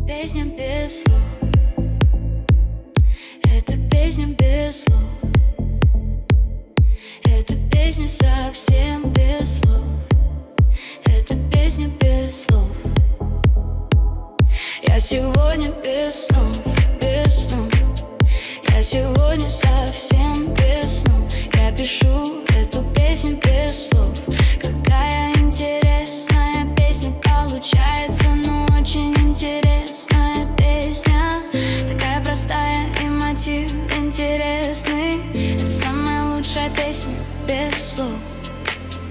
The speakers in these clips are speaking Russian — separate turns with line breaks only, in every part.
Песня без слов. Это песня без слов. Это песня совсем без слов. Это песня без слов. Я сегодня без снов, без снов. Я сегодня совсем без снов. Я пишу эту песню без слов. Какая интересная песня получается, но очень интересная песня. Такая простая и мотив интересный. Это самая лучшая песня без слов.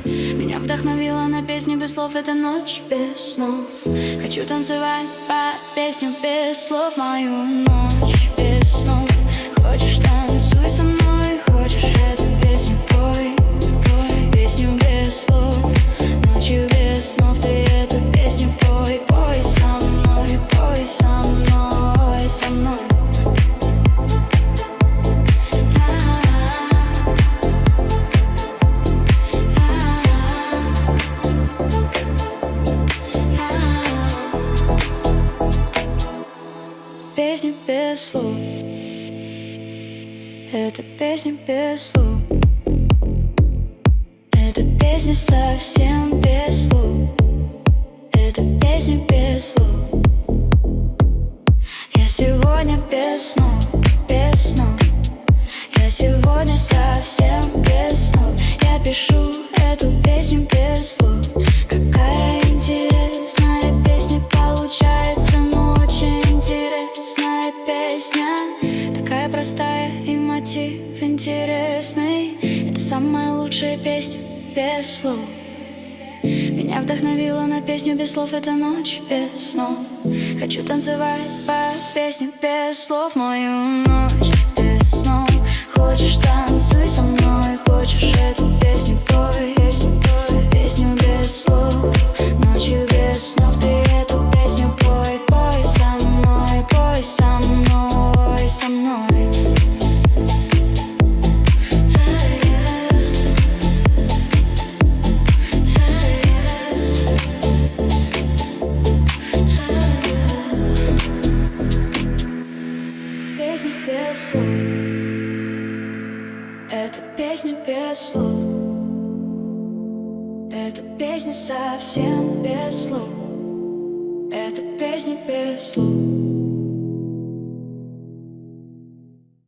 Меня вдохновила на песню без слов эта ночь без снов. Хочу танцевать под песню без слов, мою ночь без снов. Хочешь, танцуй со мной, хочешь, эту песню пой, пой. Песню без слов, ночью без снов. Ты эту песню пой, пой со мной, пой со мной, со мной. Песня без слов. Это песня без слов. Это песня совсем без слов. Это песня без слов. Я сегодня без снов, без снов. Я сегодня совсем без слов. Я пишу эту песню без слов. Какая интересная песня получается, но очень интересная песня. Такая простая и мотив интересный. Это самая лучшая песня без слов. Меня вдохновила на песню без слов эта ночь без снов. Хочу танцевать под песню без слов, мою ночь без снов. Хочешь, танцуй со мной, хочешь, эту песню пой, песню без слов, ночью без снов. Ты эту песню пой, пой со мной, пой со мной, со мной. Песня без слов. Это песня без слов. Это песня совсем без слов. Это песня без слов.